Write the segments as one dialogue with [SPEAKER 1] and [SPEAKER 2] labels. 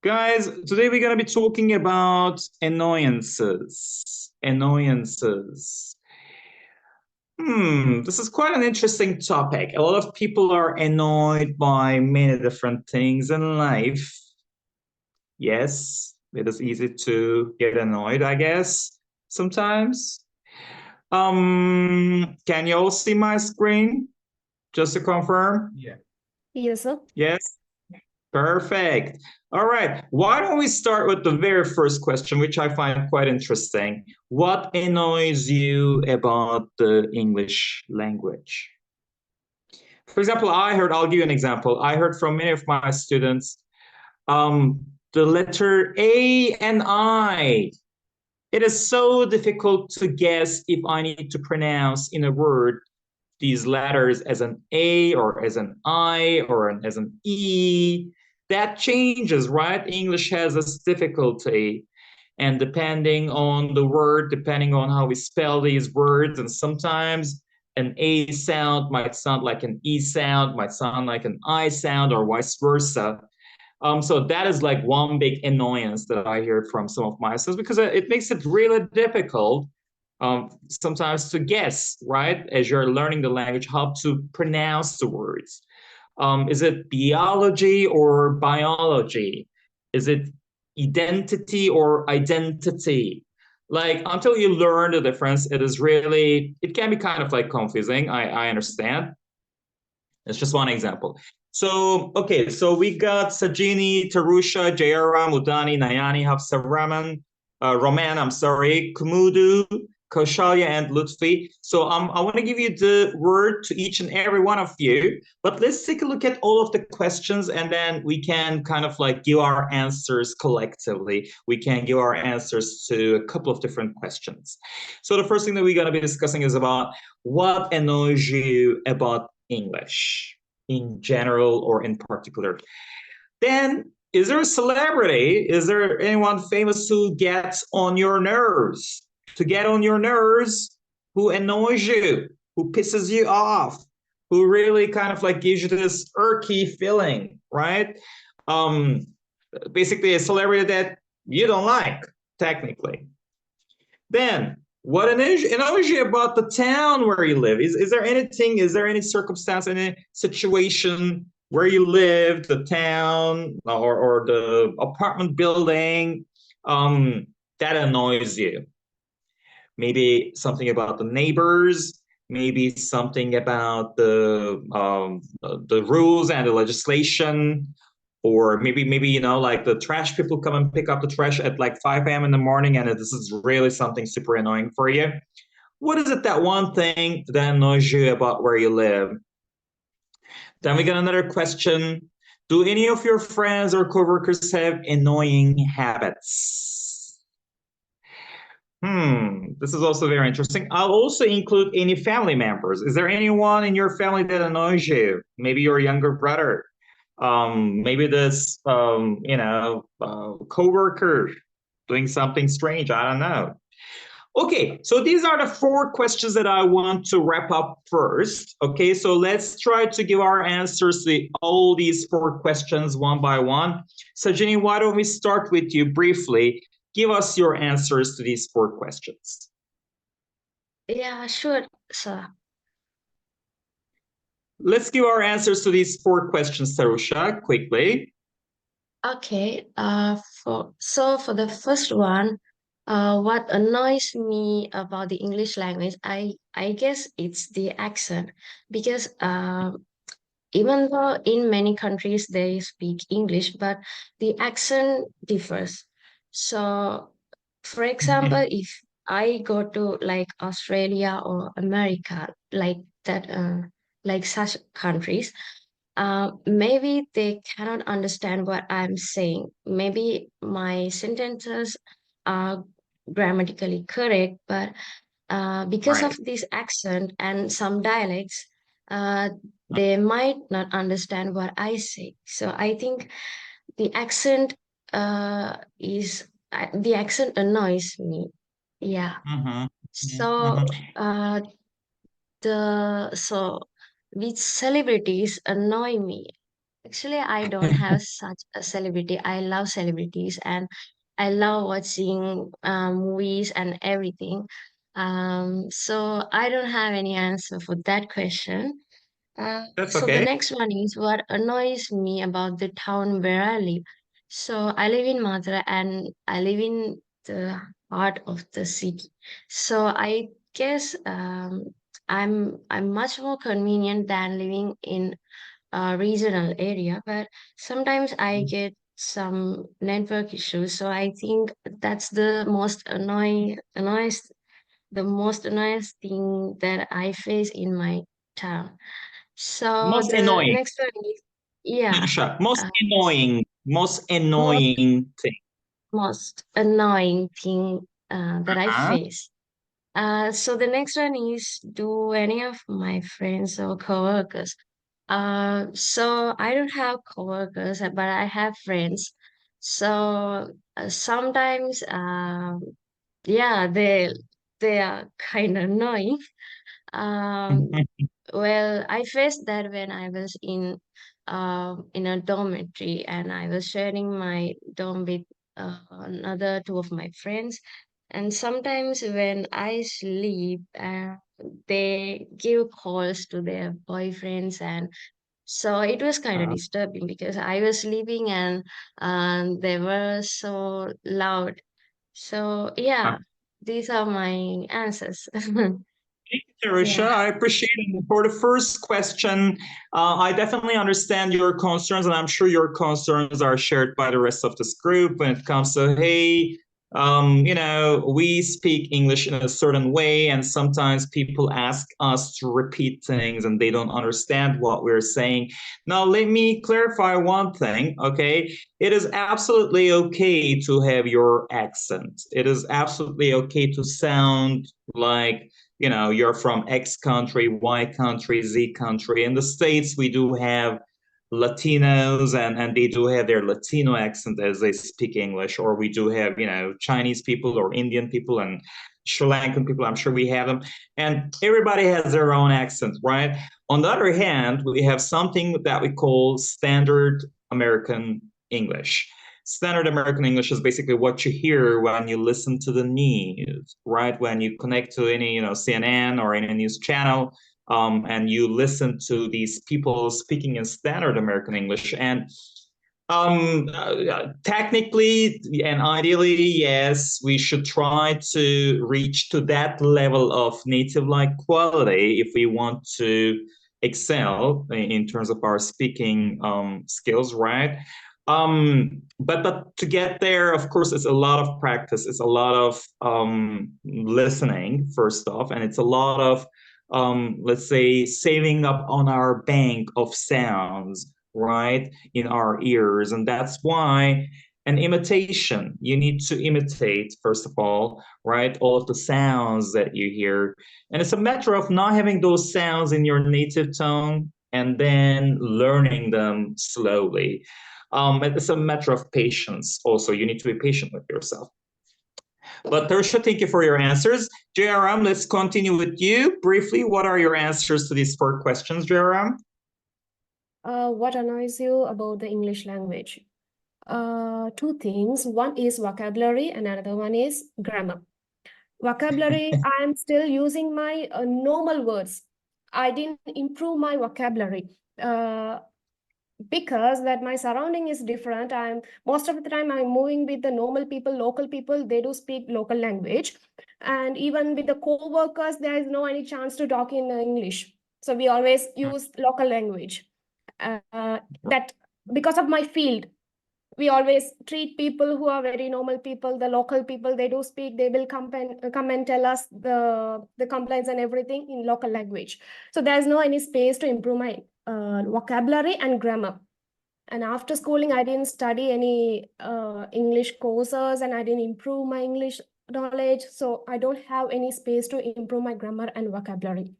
[SPEAKER 1] Guys, today we're going to be talking about annoyances. Annoyances. This is quite an interesting topic. A lot of people are annoyed by many different things in life. Yes, it is easy to get annoyed, I guess, sometimes. Can you all see my screen? Just to confirm?
[SPEAKER 2] Yeah.
[SPEAKER 3] Yes, sir.
[SPEAKER 1] Yes. Perfect. All right. Why don't we start with the very first question, which I find quite interesting. What annoys you about the English language? For example, I'll give you an example. I heard from many of my students, the letter A and I. It is so difficult to guess if I need to pronounce in a word these letters as an A or as an I or as an E. That changes, right? English has this difficulty. And depending on the word, depending on how we spell these words, and sometimes an A sound might sound like an E sound, might sound like an I sound, or vice versa. So that is like one big annoyance that I hear from some of my students because it makes it really difficult sometimes to guess, right, as you're learning the language, how to pronounce the words. Is it biology or biology? Is it identity or identity? Like until you learn the difference, it can be kind of like confusing. I understand. It's just one example. So, okay, so we got Sajini, Tarusha, Jayaram, Udani, Nayani, Hafsaraman, Roman, I'm sorry, Kumudu, Koshalya, and Lutfi. So I want to give you the word to each and every one of you, but let's take a look at all of the questions and then we can kind of like give our answers collectively. We can give our answers to a couple of different questions. So the first thing that we're going to be discussing is about what annoys you about English in general or in particular. Then, is there a celebrity? Is there anyone famous who gets on your nerves? To get on your nerves, who annoys you, who pisses you off, who really kind of like gives you this irky feeling, right? Um, Basically, a celebrity that you don't like, technically. Then, what annoys you about the town where you live? Is there any circumstance, any situation where you live, the town or the apartment building that annoys you? Maybe something about the neighbors, maybe something about the rules and the legislation, or maybe like the trash people come and pick up the trash at like 5 a.m. in the morning, and this is really something super annoying for you. What is it, that one thing that annoys you about where you live? Then we got another question. Do any of your friends or coworkers have annoying habits? This is also very interesting. I'll also include any family members. Is there anyone in your family that annoys you? Maybe your younger brother, maybe this coworker doing something strange. I don't know. Okay, so these are the 4 questions that I want to wrap up first. Okay, so let's try to give our answers to all these 4 questions one by one. So Jenny, why don't we start with you briefly? Give us your answers to these 4 questions.
[SPEAKER 3] Yeah, sure, sir.
[SPEAKER 1] Let's give our answers to these 4 questions, Sarusha, quickly.
[SPEAKER 3] Okay. For the first one, what annoys me about the English language, I guess it's the accent, because even though in many countries they speak English, but the accent differs. So, for example, if I go to like Australia or America, like that, like such countries, maybe they cannot understand what I'm saying. Maybe my sentences are grammatically correct, but because
[SPEAKER 1] Right.
[SPEAKER 3] of this accent and some dialects, they might not understand what I say. So I think the accent the accent annoys me. Yeah.
[SPEAKER 1] Mm-hmm.
[SPEAKER 3] So
[SPEAKER 1] Mm-hmm.
[SPEAKER 3] the so which celebrities annoy me? Actually, I don't have such a celebrity. I love celebrities and I love watching movies and everything. So I don't have any answer for that question.
[SPEAKER 1] That's
[SPEAKER 3] So the
[SPEAKER 1] okay.
[SPEAKER 3] next one is what annoys me about the town where I live. So I live in Madra and I live in the heart of the city. So I guess I'm much more convenient than living in regional area, but sometimes I get some network issues. So I think that's the most annoying thing that I face in my town. So
[SPEAKER 1] Most
[SPEAKER 3] the
[SPEAKER 1] annoying,
[SPEAKER 3] next one is, yeah,
[SPEAKER 1] Masha.
[SPEAKER 3] uh,
[SPEAKER 1] Most
[SPEAKER 3] most
[SPEAKER 1] annoying thing.
[SPEAKER 3] most annoying thing that I
[SPEAKER 1] Huh?
[SPEAKER 3] face. So the next one is, do any of my friends or coworkers? So I don't have coworkers, but I have friends. So sometimes, yeah, they are kind of annoying. Um, well, I faced that when I was in a dormitory and I was sharing my dorm with another two of my friends. And sometimes when I sleep, they give calls to their boyfriends, and so it was kind of
[SPEAKER 1] Uh,
[SPEAKER 3] disturbing because I was sleeping and they were so loud. So
[SPEAKER 1] uh,
[SPEAKER 3] yeah, these are my answers.
[SPEAKER 1] Tarisha,
[SPEAKER 3] Yeah.
[SPEAKER 1] I appreciate it. For the first question, I definitely understand your concerns, and I'm sure your concerns are shared by the rest of this group when it comes to, hey, we speak English in a certain way, and sometimes people ask us to repeat things and they don't understand what we're saying. Now, let me clarify one thing, okay? It is absolutely okay to have your accent. It is absolutely okay to sound like you're from X country, Y country, Z country. In the States, we do have Latinos and they do have their Latino accent as they speak English, or we do have, Chinese people or Indian people and Sri Lankan people. I'm sure we have them. And everybody has their own accent, right? On the other hand, we have something that we call standard American English. Standard American English is basically what you hear when you listen to the news, right? When you connect to any, CNN or any news channel, and you listen to these people speaking in standard American English. And technically and ideally, yes, we should try to reach to that level of native-like quality if we want to excel in terms of our speaking skills, right? But to get there, of course, it's a lot of practice. It's a lot of listening, first off, and it's a lot of let's say saving up on our bank of sounds, right, in our ears. And that's why an imitation, you need to imitate, first of all, right, all of the sounds that you hear. And it's a matter of not having those sounds in your native tone and then learning them slowly. It's a matter of patience also. You need to be patient with yourself. But Tersha, thank you for your answers. JRM, let's continue with you. Briefly, what are your answers to these 4 questions, JRM?
[SPEAKER 2] What annoys you about the English language? Two things. One is vocabulary, and another one is grammar. Vocabulary, I'm still using my normal words. I didn't improve my vocabulary because that my surrounding is different. I'm most of the time I'm moving with the normal people, local people. They do speak local language, and even with the co-workers, there is no any chance to talk in English. So we always use local language. That because of my field, we always treat people who are very normal people, the local people, they do speak, they will come and tell us the complaints and everything in local language. So there's no any space to improve my vocabulary and grammar. And after schooling, I didn't study any English courses and I didn't improve my English knowledge. So I don't have any space to improve my grammar and vocabulary.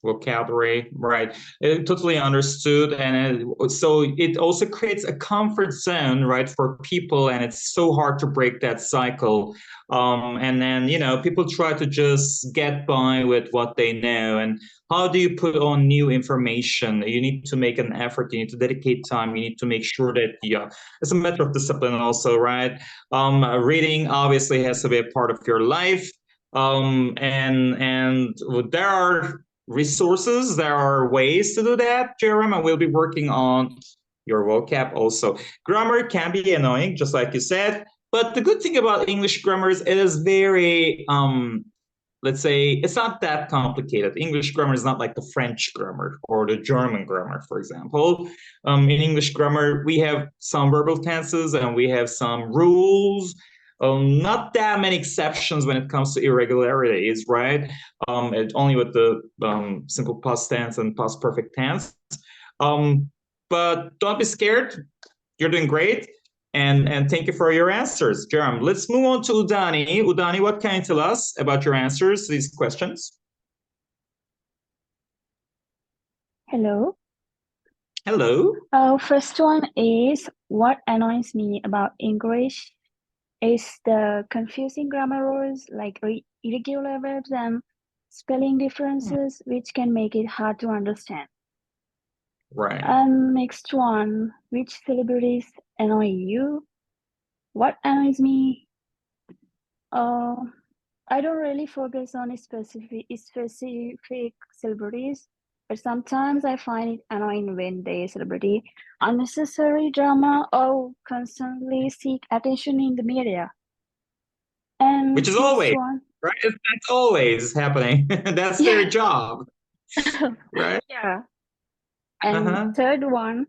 [SPEAKER 1] Vocabulary, right? Totally understood. And so it also creates a comfort zone, right, for people, and it's so hard to break that cycle. And then, people try to just get by with what they know. And how do you put on new information? You need to make an effort, you need to dedicate time, you need to make sure that, it's a matter of discipline also, right? Reading obviously has to be a part of your life. And there are resources, there are ways to do that, Jeremy, and we'll be working on your vocab also. Grammar can be annoying, just like you said, but the good thing about English grammar is it is very, let's say, it's not that complicated. English grammar is not like the French grammar or the German grammar, for example. In English grammar, we have some verbal tenses and we have some rules. Not that many exceptions when it comes to irregularities, right? Only with the simple past tense and past perfect tense. But don't be scared. You're doing great. And thank you for your answers, Jerem. Let's move on to Udani. Udani, what can you tell us about your answers to these questions?
[SPEAKER 4] Hello.
[SPEAKER 1] Hello.
[SPEAKER 4] First one is, what annoys me about English is the confusing grammar rules like irregular verbs and spelling differences, which can make it hard to understand.
[SPEAKER 1] Right.
[SPEAKER 4] Next one, which celebrities annoy you? What annoys me? I don't really focus on specific celebrities, but sometimes I find it annoying when they celebrity unnecessary drama or constantly seek attention in the media. And
[SPEAKER 1] which is always
[SPEAKER 4] one,
[SPEAKER 1] right. That's always happening. That's their job, right?
[SPEAKER 4] Yeah. And third one,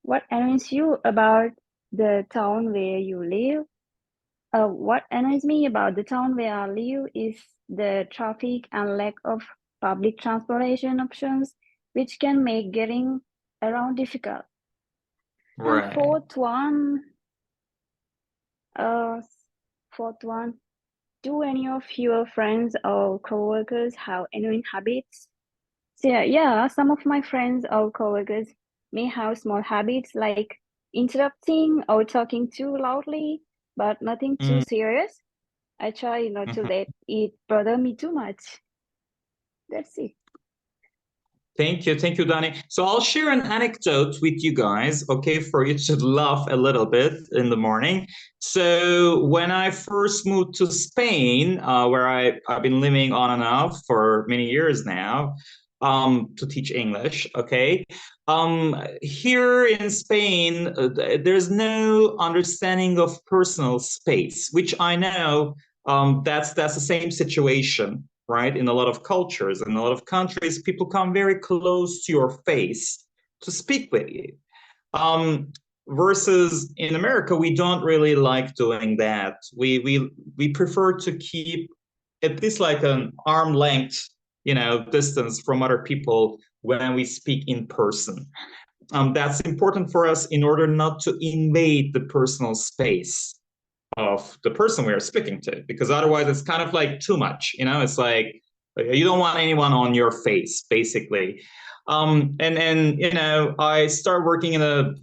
[SPEAKER 4] what annoys you about the town where you live? What annoys me about the town where I live is the traffic and lack of public transportation options, which can make getting around difficult.
[SPEAKER 1] Right.
[SPEAKER 4] And fourth one, do any of your friends or coworkers have annoying habits? So yeah, some of my friends or coworkers may have small habits like interrupting or talking too loudly, but nothing too serious. I try not to let it bother me too much. That's it.
[SPEAKER 1] Thank you, Dani. So I'll share an anecdote with you guys, okay, for you to laugh a little bit in the morning. So when I first moved to Spain, where I've been living on and off for many years now, to teach English, okay. Here in Spain, there's no understanding of personal space, which I know that's the same situation, right? In a lot of cultures, in a lot of countries, people come very close to your face to speak with you. Versus in America, we don't really like doing that. We prefer to keep at least like an arm length, distance from other people when we speak in person. That's important for us in order not to invade the personal space of the person we are speaking to, because otherwise it's kind of like too much, it's like you don't want anyone on your face, basically. I started working in a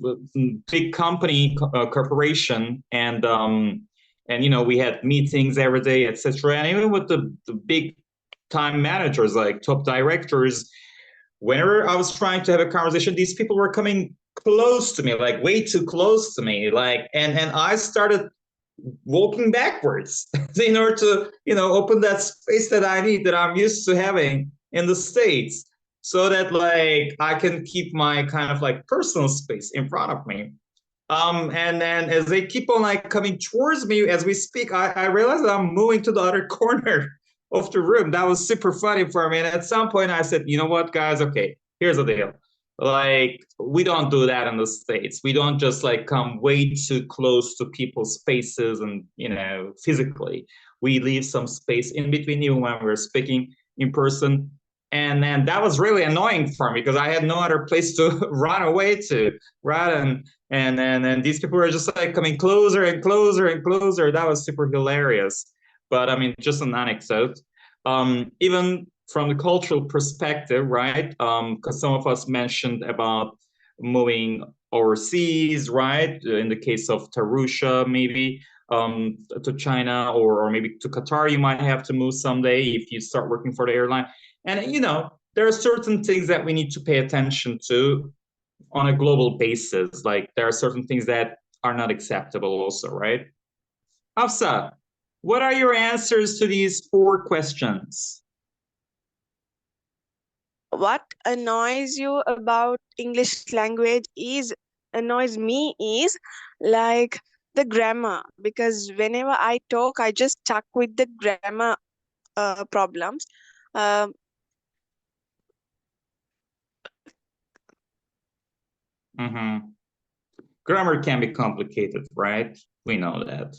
[SPEAKER 1] big company, corporation, and we had meetings every day, etc. And even with the big time managers, like top directors, whenever I was trying to have a conversation, these people were coming close to me, like way too close to me, like, and I started walking backwards in order to, open that space that I need, that I'm used to having in the States, so that like I can keep my kind of like personal space in front of me. And then as they keep on like coming towards me as we speak, I realize that I'm moving to the other corner of the room. That was super funny for me. And at some point I said, you know what, guys? Okay, here's the deal. Like, we don't do that in the States. We don't just like come way too close to people's faces and, physically. We leave some space in between even when we're speaking in person. And then that was really annoying for me because I had no other place to run away to, right? And these people were just like coming closer and closer and closer. That was super hilarious. but I mean, just an anecdote. Even from the cultural perspective, right? Because some of us mentioned about moving overseas, right? In the case of Tarusha, maybe to China or maybe to Qatar, you might have to move someday if you start working for the airline. And, you know, there are certain things that we need to pay attention to on a global basis. Like there are certain things that are not acceptable also, right? Hafsa, what are your answers to these 4 questions?
[SPEAKER 5] What annoys you about English language annoys me is like the grammar, because whenever I talk, I just stuck with the grammar problems.
[SPEAKER 1] Grammar can be complicated, right? We know that.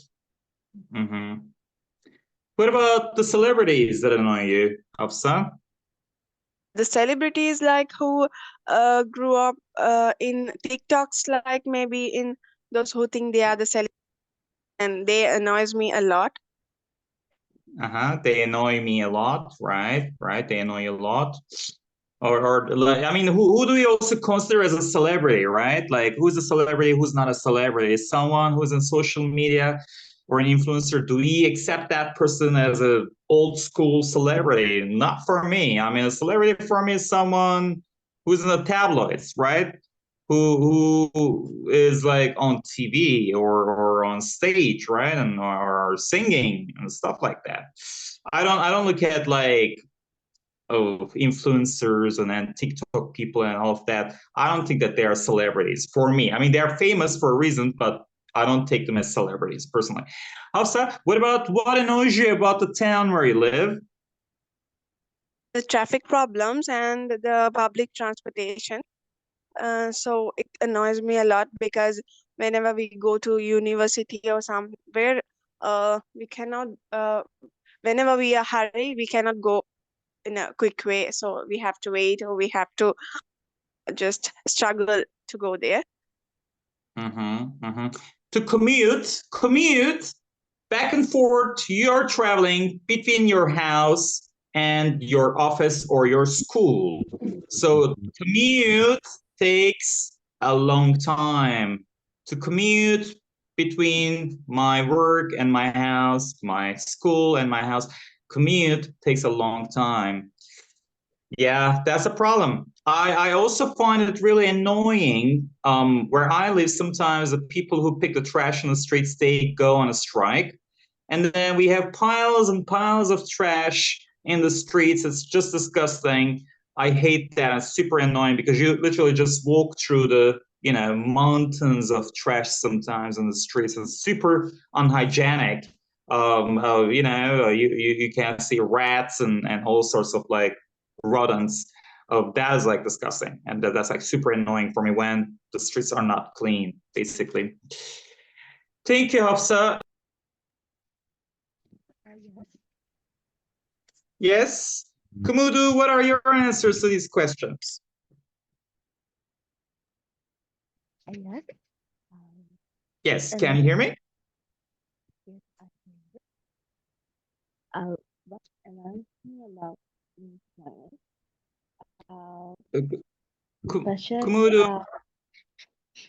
[SPEAKER 1] What about the celebrities that annoy you, Hafsa?
[SPEAKER 5] The celebrities like who grew up in TikToks, like maybe in those who think they are the celebrities, and they annoys me a lot.
[SPEAKER 1] They annoy me a lot, right? Right, they annoy you a lot. Or I mean, who do we also consider as a celebrity, right? Like, who's a celebrity, who's not a celebrity? Is someone who's in social media or an influencer, do we accept that person as a old school celebrity? Not for me. I mean, a celebrity for me is someone who's in the tabloids, right? Who is like on TV or on stage, right? And or singing and stuff like that. I don't look at like influencers and then TikTok people and all of that. I don't think that they are celebrities for me. I mean, they are famous for a reason, but I don't take them as celebrities personally. Hafsa, what annoys you about the town where you live?
[SPEAKER 5] The traffic problems and the public transportation. So it annoys me a lot, because whenever we go to university or somewhere, we cannot, whenever we are hurried, we cannot go in a quick way. So we have to wait, or we have to just struggle to go there.
[SPEAKER 1] To commute back and forth, you're traveling between your house and your office or your school. So commute takes a long time. To commute between my work and my house, my school and my house, commute takes a long time. Yeah, that's a problem. I also find it really annoying. Where I live, sometimes the people who pick the trash in the streets, they go on a strike. And then we have piles and piles of trash in the streets. It's just disgusting. I hate that. It's super annoying because you literally just walk through the, you know, mountains of trash sometimes in the streets. It's super unhygienic. You know, you can see rats and all sorts of like rodents. Oh, that is like disgusting, and that's like super annoying for me when the streets are not clean, basically. Thank you, Hafsa. Yes, Kumudu, what are your answers to these questions? Yes, can you hear me?
[SPEAKER 6] What annoys me about
[SPEAKER 1] Kumudu,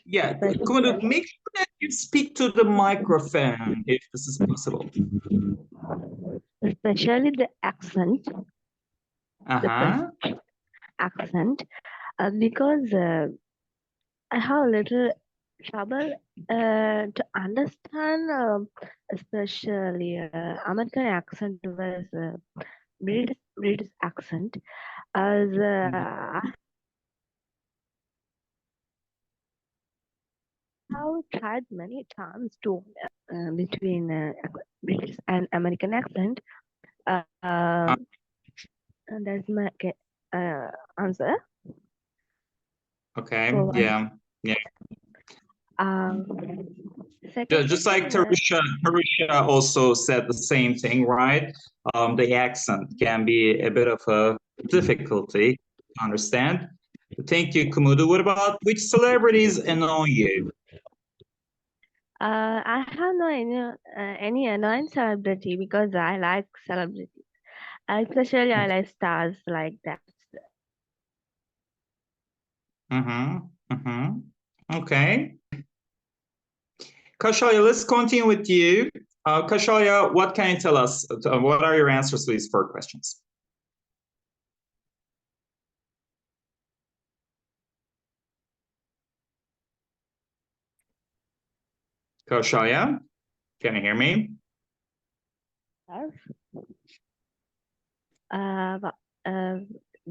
[SPEAKER 1] yeah, Kumudu, make sure that you speak to the microphone if this is possible.
[SPEAKER 6] especially the accent. Because I have a little trouble to understand, especially American accent versus British accent, as I have tried many times to between British and American accent. And that's my answer.
[SPEAKER 1] Okay. Yeah. Just like Tarusha also said the same thing, right? The accent can be a bit of a difficulty to understand. Thank you, Kumudu. What about which celebrities annoy you?
[SPEAKER 6] I have no any annoying celebrity because I like celebrities. Especially I like stars like that.
[SPEAKER 1] Okay. Kaushalya, let's continue with you. Kaushalya, what can you tell us? What are your answers to these 4 questions? Kaushalya, can you hear me?
[SPEAKER 6] Yes.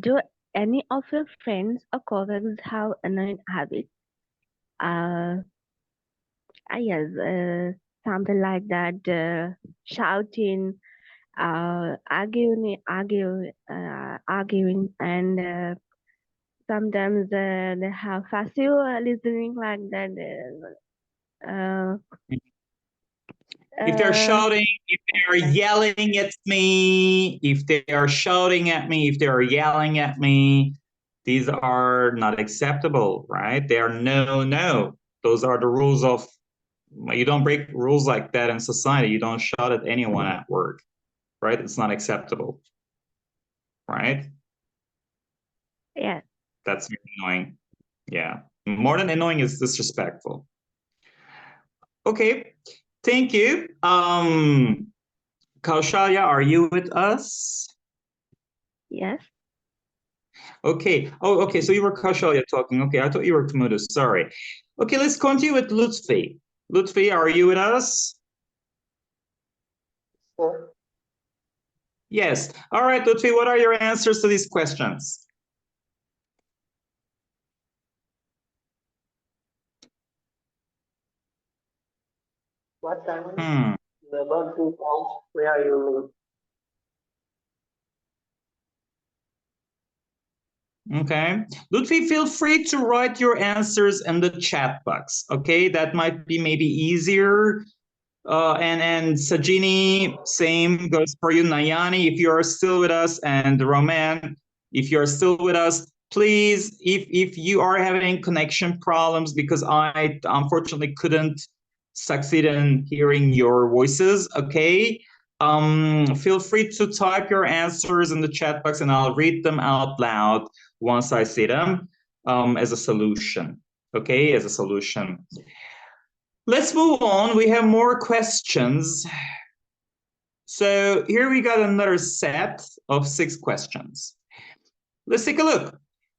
[SPEAKER 6] Do any of your friends or colleagues have annoying habits? Yes, something like that, shouting, arguing, and sometimes they have passive listening like that. Uh,
[SPEAKER 1] If they're
[SPEAKER 6] uh,
[SPEAKER 1] shouting, if they're yelling at me, if they are shouting at me, if they are yelling at me, these are not acceptable, right? They are no. Those are the rules of, you don't break rules like that in society. You don't shout at anyone at work, right? It's not acceptable, right?
[SPEAKER 6] yeah.
[SPEAKER 1] That's annoying. Yeah. More than annoying is disrespectful. Okay. Thank you. Kaushalya, are you with us?
[SPEAKER 6] Yes.
[SPEAKER 1] Okay. Oh, okay. So you were Kaushalya talking. Okay. I thought you were Kumudu. Sorry. Okay. Let's continue with Lutfi. Lutfi, are you with us?
[SPEAKER 7] Sure.
[SPEAKER 1] Yes. All right, Lutfi, what are your answers to these questions?
[SPEAKER 7] What time the birthday calls where you live?
[SPEAKER 1] Okay. Lutfi, feel free to write your answers in the chat box. Okay, that might be maybe easier. And Sajini, same goes for you. Nayani, if you are still with us, and Roman, if you are still with us, please, if you are having connection problems, because I unfortunately couldn't succeed in hearing your voices, okay? Feel free to type your answers in the chat box and I'll read them out loud once I see them as a solution, okay? As a solution. Let's move on. We have more questions. So here we got another set of 6 questions. Let's take a look.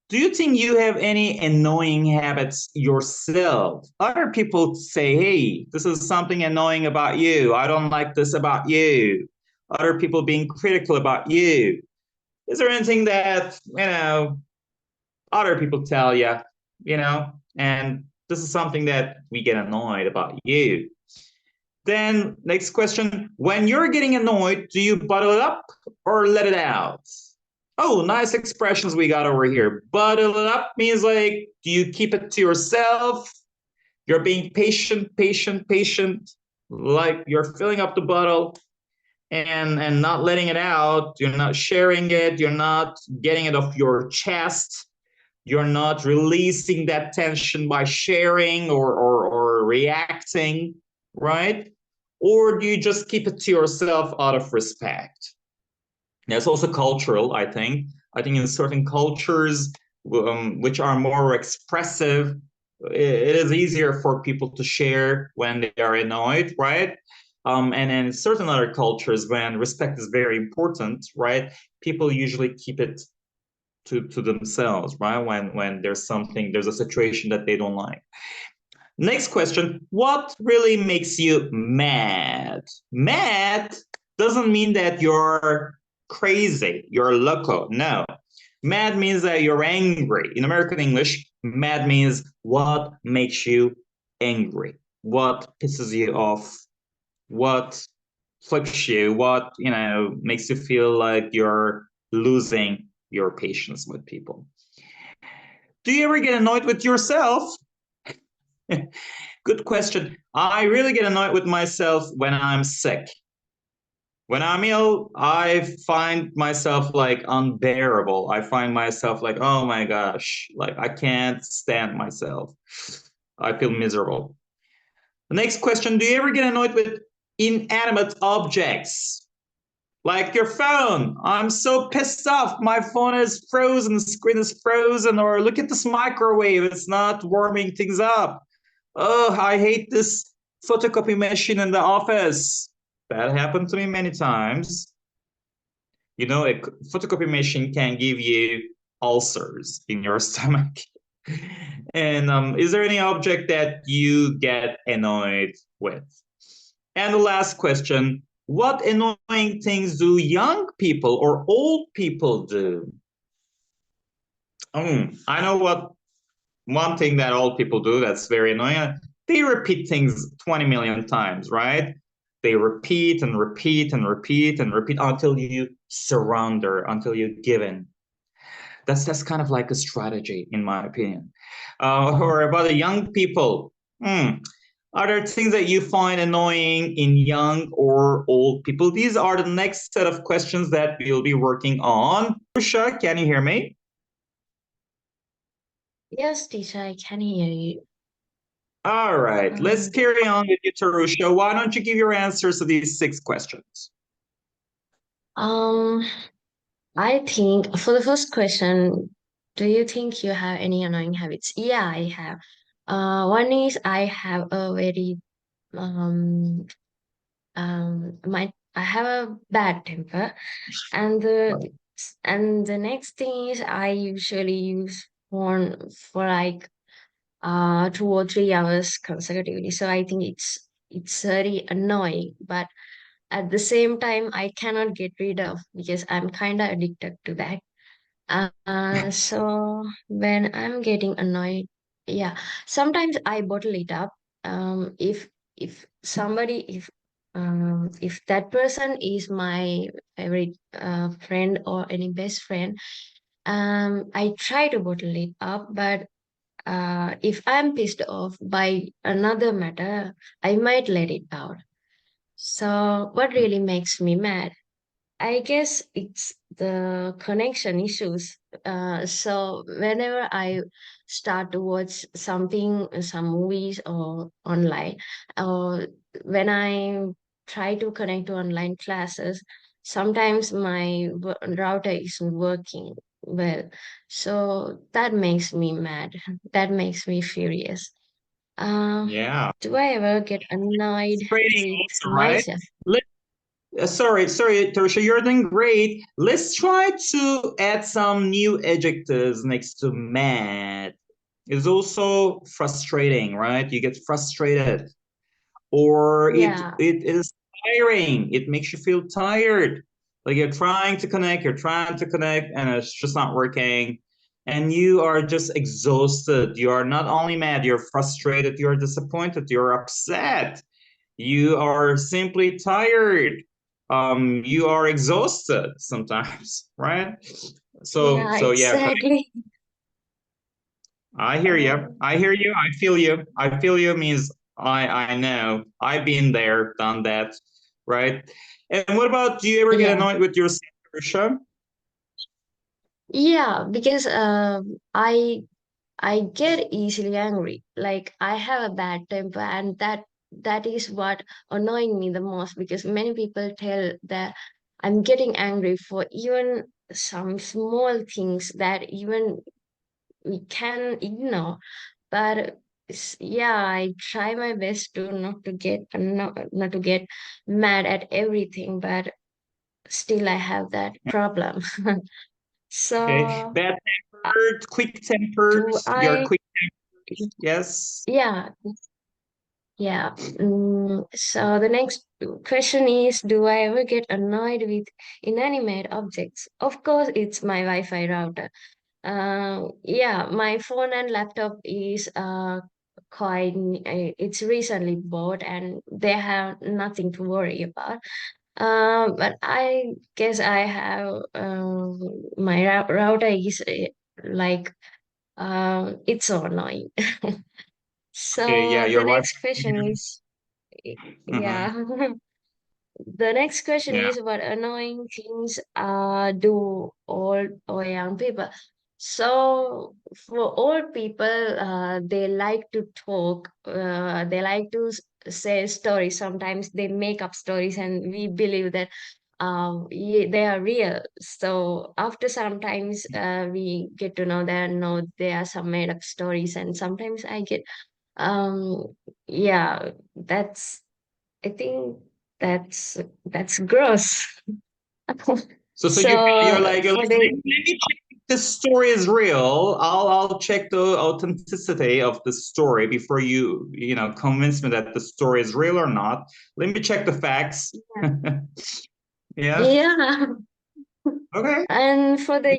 [SPEAKER 1] Do you think you have any annoying habits yourself? Other people say, hey, this is something annoying about you. I don't like this about you. Other people being critical about you. Is there anything that, other people tell you, and this is something that we get annoyed about you? Then next question, when you're getting annoyed, do you bottle it up or let it out? Oh, nice expressions we got over here. Bottle it up means like, do you keep it to yourself? You're being patient, like you're filling up the bottle and not letting it out. You're not sharing it. You're not getting it off your chest. You're not releasing that tension by sharing or reacting, right? Or do you just keep it to yourself out of respect? That's also cultural, I think. I think in certain cultures, which are more expressive, it is easier for people to share when they are annoyed, right? And in certain other cultures, when respect is very important, right? People usually keep it to themselves, right? When there's a situation that they don't like. Next question, what really makes you mad? Mad doesn't mean that you're crazy, you're loco. No. Mad means that you're angry. In American English, mad means what makes you angry, what pisses you off, what flips you, what, makes you feel like you're losing your patience with people. Do you ever get annoyed with yourself? Good question. I really get annoyed with myself when I'm sick. When I'm ill, I find myself like unbearable. I find myself like, oh my gosh, like I can't stand myself. I feel miserable. The next question, do you ever get annoyed with inanimate objects? Like your phone. I'm so pissed off. My phone is frozen, the screen is frozen, or look at this microwave, it's not warming things up. Oh, I hate this photocopy machine in the office. That happened to me many times. You know, a photocopy machine can give you ulcers in your stomach. And is there any object that you get annoyed with? And the last question, what annoying things do young people or old people do? I know what one thing that old people do that's very annoying. They repeat things 20 million times, right? They repeat and repeat and repeat and repeat until you surrender, until you give in. That's kind of like a strategy, in my opinion. Or about the young people. Are there things that you find annoying in young or old people? These are the next set of questions that we'll be working on. Usha, can you hear me?
[SPEAKER 3] Yes, teacher, I can hear you.
[SPEAKER 1] All right, let's carry on with you, Tarusha. Why don't you give your answers to these 6 questions?
[SPEAKER 3] I think for the first question, do you think you have any annoying habits? Yeah, I have. One is I have a very I have a bad temper, and the next thing is I usually use phone for like 2 or 3 hours consecutively. So I think it's very annoying, but at the same time I cannot get rid of because I'm kind of addicted to that. So when I'm getting annoyed, yeah, sometimes I bottle it up. If somebody if that person is my favorite friend or any best friend, I try to bottle it up, but if I'm pissed off by another matter, I might let it out. So what really makes me mad? I guess it's the connection issues. So whenever I start to watch something, some movies or online, or when I try to connect to online classes, sometimes my router isn't working well. So that makes me mad. That makes me furious.
[SPEAKER 1] Yeah.
[SPEAKER 3] Do I ever get annoyed
[SPEAKER 1] Frustrating
[SPEAKER 3] with
[SPEAKER 1] also, right?
[SPEAKER 3] myself?
[SPEAKER 1] Sorry, Tarsha, you're doing great. Let's try to add some new adjectives next to mad. It's also frustrating, right? You get frustrated, or
[SPEAKER 3] Yeah.
[SPEAKER 1] it is tiring. It makes you feel tired. Like you're trying to connect, and it's just not working. And you are just exhausted. You are not only mad, you're frustrated, you're disappointed, you're upset. You are simply tired. You are exhausted sometimes, right? So
[SPEAKER 3] Yeah,
[SPEAKER 1] yeah,
[SPEAKER 3] exactly.
[SPEAKER 1] I hear you. I hear you. I feel you. I feel you means I know. I've been there, done that, right? And what about, do you ever get
[SPEAKER 3] Yeah.
[SPEAKER 1] annoyed with yourself, Risha?
[SPEAKER 3] Yeah, because I get easily angry. Like I have a bad temper, and that is what annoying me the most because many people tell that I'm getting angry for even some small things that even we can ignore. But yeah, I try my best to not to get mad at everything, but still I have that problem.
[SPEAKER 1] Okay.
[SPEAKER 3] So
[SPEAKER 1] Bad
[SPEAKER 3] uh,
[SPEAKER 1] tempered, quick tempered.
[SPEAKER 3] do
[SPEAKER 1] You're
[SPEAKER 3] I?
[SPEAKER 1] quick tempered. Yes.
[SPEAKER 3] Yeah, yeah. So the next question is, do I ever get annoyed with inanimate objects? Of course, it's my Wi-Fi router. Yeah, my phone and laptop is quite. It's recently bought, and they have nothing to worry about. But I guess I have my router is like it's so annoying.
[SPEAKER 1] Okay. Yeah.
[SPEAKER 3] So the
[SPEAKER 1] Your wife.
[SPEAKER 3] next question is,
[SPEAKER 1] Mm-hmm.
[SPEAKER 3] yeah, the next question
[SPEAKER 1] Yeah.
[SPEAKER 3] is what annoying things do old or young people. So for old people, they like to talk. They like to say stories. Sometimes they make up stories and we believe that they are real. So after sometimes we get to know that no, they are some made up stories, and sometimes I get yeah, I think that's gross.
[SPEAKER 1] So you're
[SPEAKER 3] So
[SPEAKER 1] like,
[SPEAKER 3] for
[SPEAKER 1] let
[SPEAKER 3] the
[SPEAKER 1] me check if this story is real. I'll check the authenticity of the story before you know, convince me that the story is real or not. Let me check the facts. Yeah.
[SPEAKER 3] yeah,
[SPEAKER 1] Okay.
[SPEAKER 3] and for the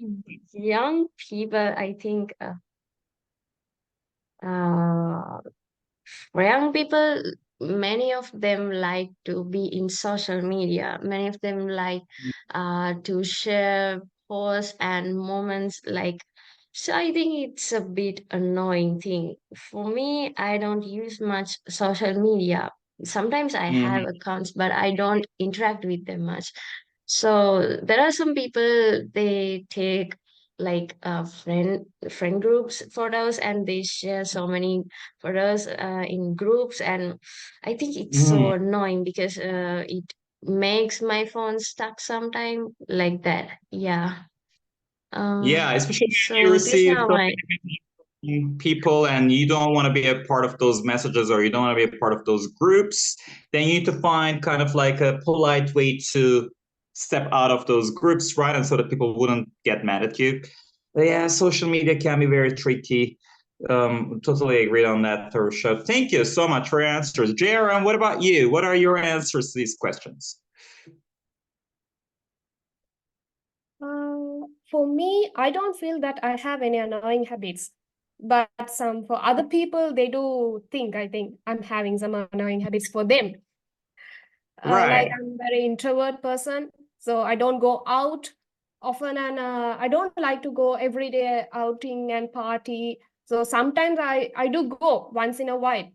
[SPEAKER 3] young people, I think uh, for young people, many of them like to be in social media. Many of them like to share posts and moments like. So I think it's a bit annoying thing. For me, I don't use much social media. Sometimes I have
[SPEAKER 1] Mhm.
[SPEAKER 3] accounts, but I don't interact with them much. So there are some people, they take like friend groups photos and they share so many photos in groups, and I think it's so
[SPEAKER 1] Mhm.
[SPEAKER 3] annoying because it makes my phone stuck sometime like that. Yeah.
[SPEAKER 1] Yeah, especially when you
[SPEAKER 3] So these
[SPEAKER 1] receive
[SPEAKER 3] are
[SPEAKER 1] so
[SPEAKER 3] my
[SPEAKER 1] many people and you don't want to be a part of those messages, or you don't want to be a part of those groups, then you need to find kind of like a polite way to step out of those groups, right? And so that people wouldn't get mad at you. But yeah, social media can be very tricky. Totally agreed on that, Tarsha. Thank you so much for your answers. JRM, what about you? What are your answers to these questions?
[SPEAKER 2] For me, I don't feel that I have any annoying habits. But for other people, they do think, I think I'm having some annoying habits for them. Like
[SPEAKER 1] Right.
[SPEAKER 2] I'm a very introvert person, so I don't go out often, and I don't like to go every day outing and party. So sometimes I do go once in a while,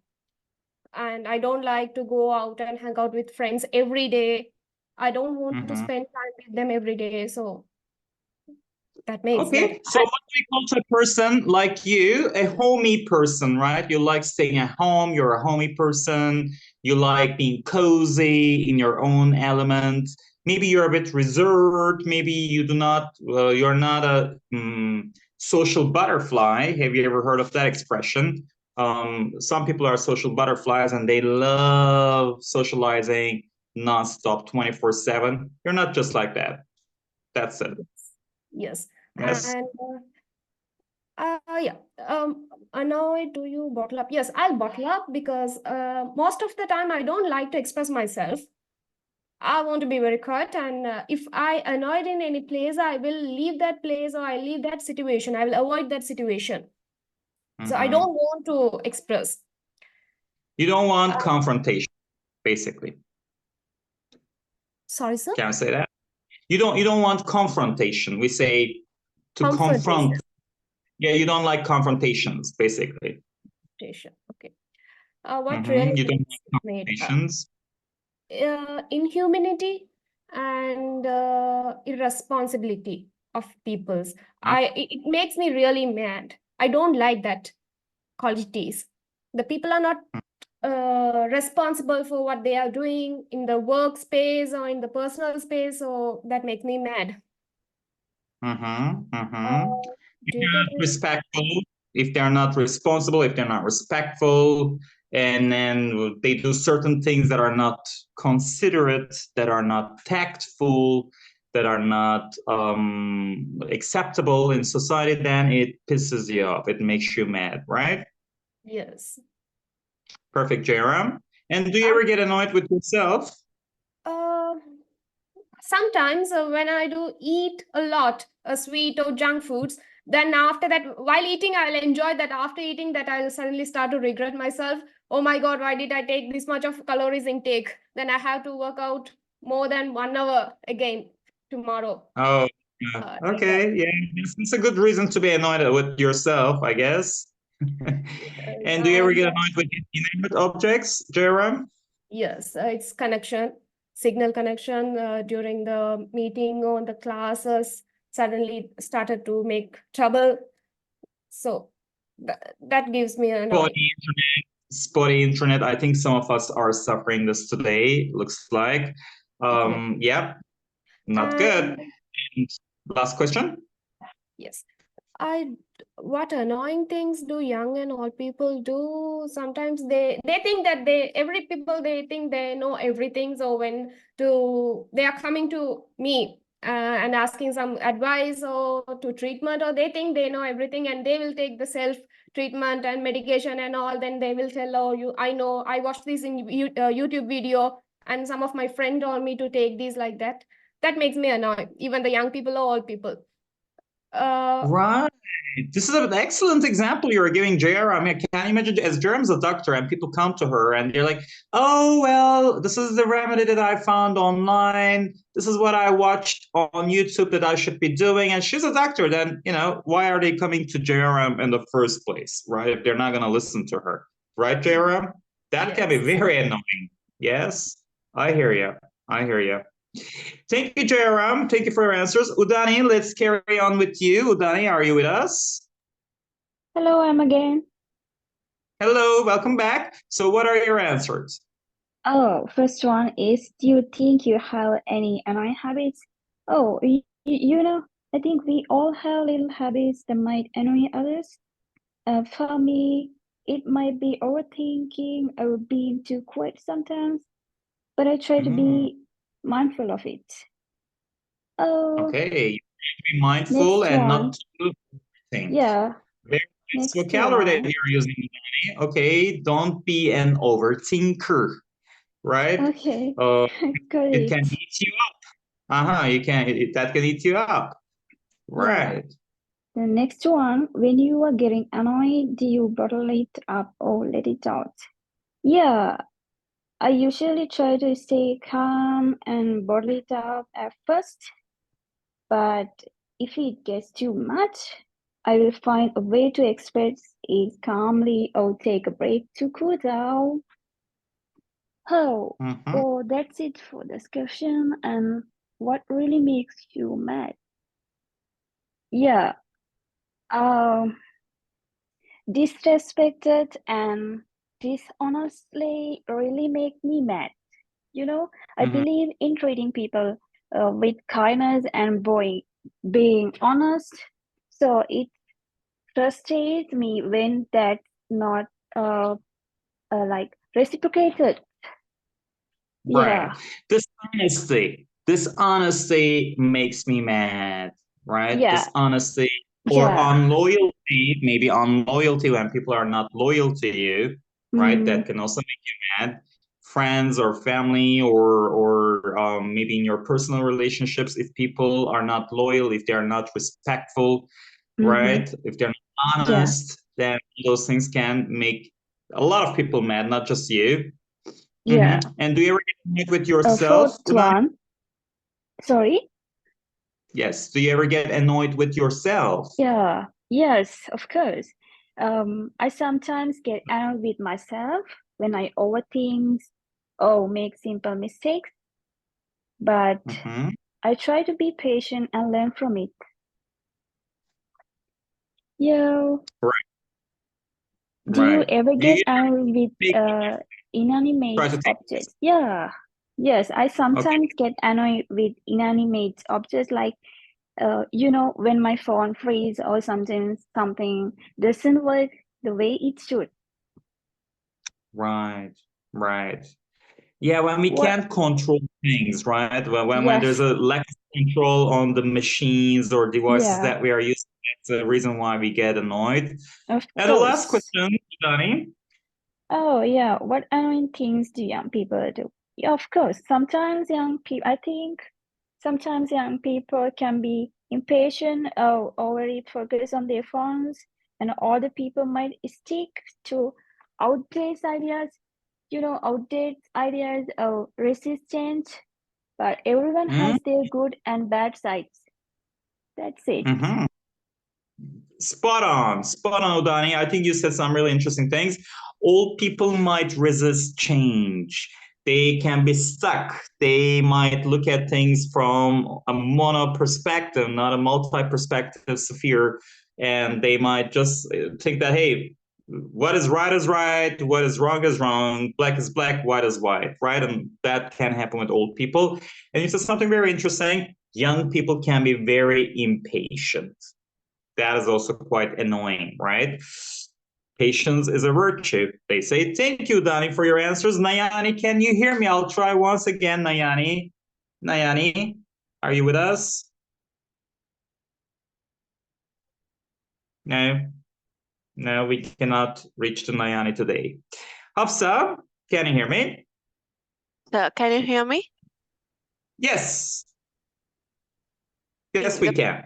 [SPEAKER 2] and I don't like to go out and hang out with friends every day. I don't want to
[SPEAKER 1] Mhm.
[SPEAKER 2] spend time with them every day, so that makes that.
[SPEAKER 1] Okay, so what do we call to a person like you, a homey person, right? You like staying at home, you're a homey person, you like being cozy in your own element. Maybe you're a bit reserved, maybe you do not, you're not a social butterfly. Have you ever heard of that expression? Some people are social butterflies and they love socializing nonstop, 24/7. You're not just like that. That's it.
[SPEAKER 2] Yes.
[SPEAKER 1] Yes.
[SPEAKER 2] And yeah. Annoy, do you bottle up? Yes, I'll bottle up because most of the time I don't like to express myself. I want to be very quiet, and if I annoyed in any place, I will leave that place, or I leave that situation. I will avoid that situation. So I don't want to express.
[SPEAKER 1] You don't want confrontation, basically.
[SPEAKER 2] Sorry, sir?
[SPEAKER 1] Can I say that? You don't want confrontation. We say to confront.
[SPEAKER 2] Confrontation.
[SPEAKER 1] Yeah, you don't like confrontations, basically.
[SPEAKER 2] Okay. What really
[SPEAKER 1] You don't
[SPEAKER 2] makes
[SPEAKER 1] like
[SPEAKER 2] me
[SPEAKER 1] confrontations.
[SPEAKER 2] inhumanity and irresponsibility of people's. It makes me really mad. I don't like that qualities. The people are not responsible for what they are doing in the workspace or in the personal space, so that makes me mad.
[SPEAKER 1] If
[SPEAKER 2] Do you
[SPEAKER 1] they're
[SPEAKER 2] get
[SPEAKER 1] not
[SPEAKER 2] it?
[SPEAKER 1] respectful, if they're not responsible, if they're not respectful, and then they do certain things that are not considerate, that are not tactful, that are not acceptable in society, then it pisses you off. It makes you mad, right?
[SPEAKER 2] Yes.
[SPEAKER 1] Perfect, Jairam. And do you ever get annoyed with yourself?
[SPEAKER 2] Uh, Sometimes when I do eat a lot sweet or junk foods, then after that, while eating, I'll enjoy that. After eating that, I'll suddenly start to regret myself. Oh my God, why did I take this much of calories intake? Then I have to work out more than 1 hour again tomorrow.
[SPEAKER 1] Oh, yeah.
[SPEAKER 2] Like that.
[SPEAKER 1] Okay. Yeah, it's a good reason to be annoyed with yourself, I guess. And do you ever get annoyed with inanimate objects, Jairam?
[SPEAKER 2] Yes, it's connection, signal connection during the meeting or the classes suddenly started to make trouble. So that gives me an
[SPEAKER 1] People on
[SPEAKER 2] annoy.
[SPEAKER 1] the internet, spotty internet. I think some of us are suffering this today, looks like. Yeah, not good. And last question.
[SPEAKER 2] Yes. What annoying things do young and old people do? Sometimes they think that they think they know everything. So when they are coming to me and asking some advice or to treatment, or they think they know everything and they will take the self treatment and medication and all. Then they will tell, oh, I know, I watched this in YouTube video, and some of my friend told me to take these like that. That makes me annoyed, even the young people or old people.
[SPEAKER 1] Right. This is an excellent example you're giving, JR. I mean, can you imagine, as Jerem's a doctor and people come to her and they're like, oh, well, this is the remedy that I found online. This is what I watched on YouTube that I should be doing. And she's a doctor. Then, why are they coming to JRM in the first place, right? If they're not going to listen to her, right, JRM? That can be very annoying. Yes, I hear you. I hear you. Thank you, Jairam. Thank you for your answers. Udani, let's carry on with you. Udani, are you with us?
[SPEAKER 4] Hello, I'm again.
[SPEAKER 1] Hello, welcome back. So what are your answers?
[SPEAKER 4] Oh, first one is, do you think you have any annoying habits? Oh, I think we all have little habits that might annoy others. For me, it might be overthinking or being too quiet sometimes, but I try to be mindful of it. Oh,
[SPEAKER 1] okay, you need to be mindful and not to think.
[SPEAKER 4] Yeah.
[SPEAKER 1] Very nice vocabulary that you're using, Udani. Okay, don't be an overthinker, right?
[SPEAKER 4] Okay,
[SPEAKER 1] it can eat you up. That can eat you up. Right.
[SPEAKER 4] The next one, when you are getting annoyed, do you bottle it up or let it out? Yeah, I usually try to stay calm and bottle it up at first, but if it gets too much, I will find a way to express it calmly or take a break to cool down. Oh, that's it for discussion. And what really makes you mad? Yeah, disrespected and dishonestly really make me mad. I believe in treating people with kindness and being honest. So it frustrates me when that's not like reciprocated.
[SPEAKER 1] Right.
[SPEAKER 4] Yeah.
[SPEAKER 1] Dishonesty makes me mad, right?
[SPEAKER 4] Yeah.
[SPEAKER 1] Dishonesty or unloyalty, maybe unloyalty when people are not loyal to you, right? That can also make you mad. Friends or family or maybe in your personal relationships, if people are not loyal, if they are not respectful, right? If they're not honest, then those things can make a lot of people mad, not just you.
[SPEAKER 4] Yeah.
[SPEAKER 1] And do you ever get annoyed with yourself?
[SPEAKER 4] Fourth one. Sorry?
[SPEAKER 1] Yes. Do you ever get annoyed with yourself?
[SPEAKER 4] Yeah. Yes, of course. I sometimes get annoyed with myself when I overthink or make simple mistakes, but I try to be patient and learn from it. Yeah.
[SPEAKER 1] Right.
[SPEAKER 4] Do you ever get angry with inanimate objects? Yeah. Yes, I sometimes get annoyed with inanimate objects, like when my phone freezes or something doesn't work the way it should.
[SPEAKER 1] Right. Yeah, when we can't control things, right? When there's a lack of control on the machines or devices that we are using, that's the reason why we get annoyed. And the last question, Dani.
[SPEAKER 4] Oh yeah, what annoying things do young people do? Yeah, of course. Sometimes young people can be impatient or overly focused on their phones, and older people might stick to outdated ideas or resistance, but everyone has their good and bad sides. That's it.
[SPEAKER 1] Spot on, Udani. I think you said some really interesting things. Old people might resist change. They can be stuck. They might look at things from a mono perspective, not a multi-perspective sphere. And they might just think that, hey, what is right, what is wrong, black is black, white is white, right? And that can happen with old people. And you said something very interesting. Young people can be very impatient. That is also quite annoying, right? Patience is a virtue. They say, thank you, Dani, for your answers. Nayani, can you hear me? I'll try once again, Nayani. Nayani, are you with us? No. No, we cannot reach to Nayani today. Hafsa, can you hear me?
[SPEAKER 5] Can you hear me?
[SPEAKER 1] Yes. Yes, we can.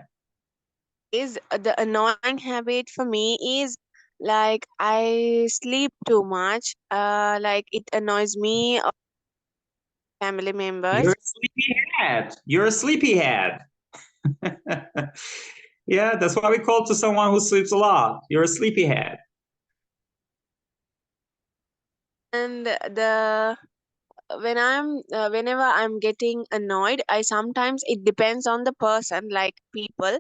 [SPEAKER 5] Is the annoying habit for me is like I sleep too much. Like it annoys me or family members.
[SPEAKER 1] You're a sleepyhead. You're a sleepyhead. Yeah, that's why we call to someone who sleeps a lot. You're a sleepyhead.
[SPEAKER 5] And the whenever I'm getting annoyed, I sometimes it depends on the person, like people.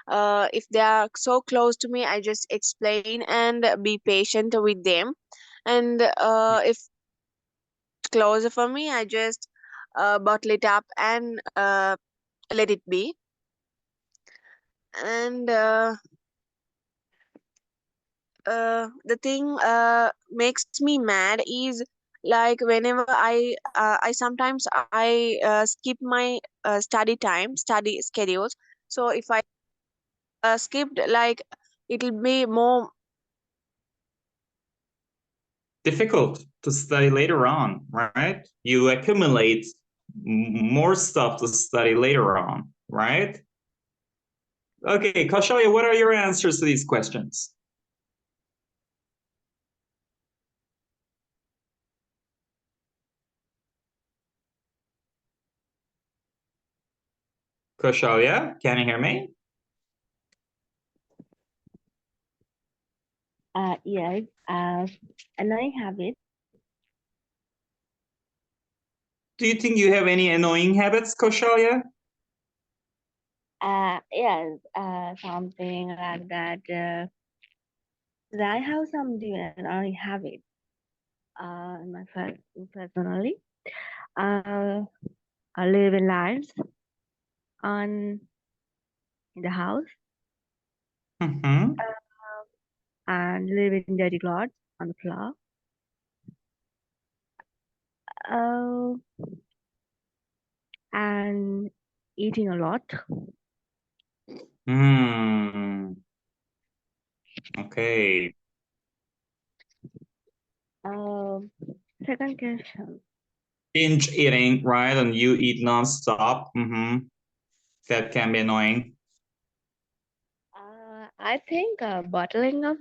[SPEAKER 5] If they are so close to me, I just explain and be patient with them. And if closer for me, I just bottle it up and let it be. And the thing makes me mad is like whenever I sometimes I skip my study schedules. So if I skipped, like it'll be more
[SPEAKER 1] Difficult to study later on, right? You accumulate more stuff to study later on, right? Okay, Kaushalya, what are your answers to these questions? Kaushalya, can you hear me?
[SPEAKER 6] Yes, annoying habit.
[SPEAKER 1] Do you think you have any annoying habits, Kaushalya?
[SPEAKER 6] Yes, something like that. I have something annoying habit. Personally, I live in lines on in the house
[SPEAKER 1] Mm-hmm.
[SPEAKER 6] and live in dirty clothes on the floor. Uh, and eating a lot.
[SPEAKER 1] Okay.
[SPEAKER 6] Second question.
[SPEAKER 1] Binge eating, right? And you eat nonstop. That can be annoying.
[SPEAKER 6] I think bottling of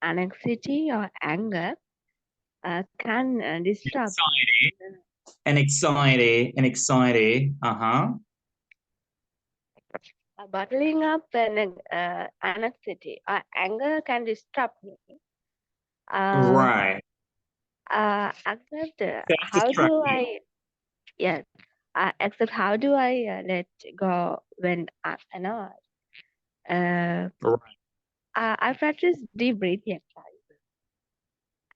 [SPEAKER 6] anxiety or anger can disrupt.
[SPEAKER 1] Anxiety.
[SPEAKER 6] Bottling up an anxiety or anger can disrupt me.
[SPEAKER 1] Right.
[SPEAKER 6] Except how do I? Yes. Except how do I let go when I'm annoyed?
[SPEAKER 1] Right.
[SPEAKER 6] I practice deep breathing exercises.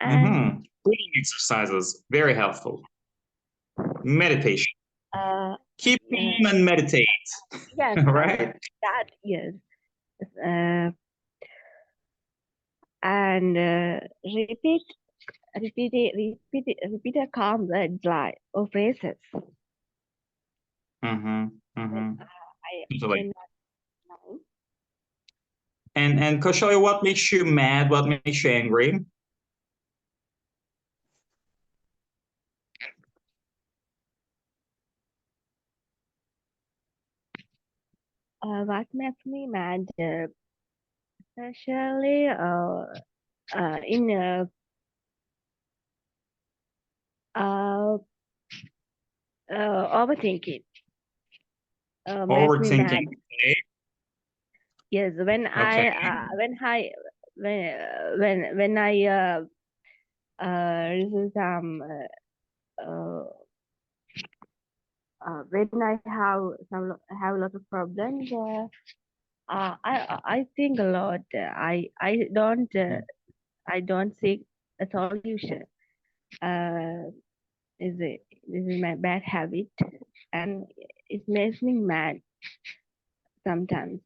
[SPEAKER 6] And
[SPEAKER 1] Breathing exercises, very helpful. Meditation. Keep calm and meditate.
[SPEAKER 6] Yes.
[SPEAKER 1] Right.
[SPEAKER 6] That yes. And repeat a calm words like or phrases.
[SPEAKER 1] Totally. And Kaushalya, what makes you mad? What makes you angry?
[SPEAKER 6] What makes me mad, especially in overthinking. Makes me mad.
[SPEAKER 1] Overthinking. Okay.
[SPEAKER 6] Yes, when I receive some when I have a lot of problems, I think a lot. I don't I don't seek a solution. This is my bad habit, and it makes me mad sometimes.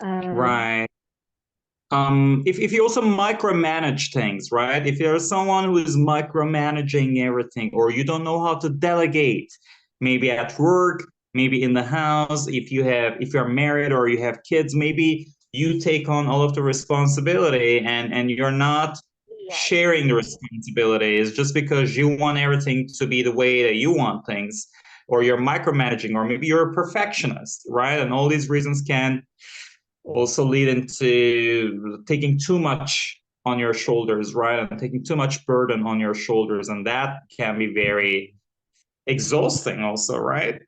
[SPEAKER 1] Right. If you also micromanage things, right? If you're someone who is micromanaging everything, or you don't know how to delegate, maybe at work, maybe in the house, if you're married or you have kids, maybe you take on all of the responsibility and you're not sharing the responsibilities just because you want everything to be the way that you want things, or you're micromanaging, or maybe you're a perfectionist, right? And all these reasons can also lead into taking too much on your shoulders, right? And taking too much burden on your shoulders. And that can be very exhausting also, right?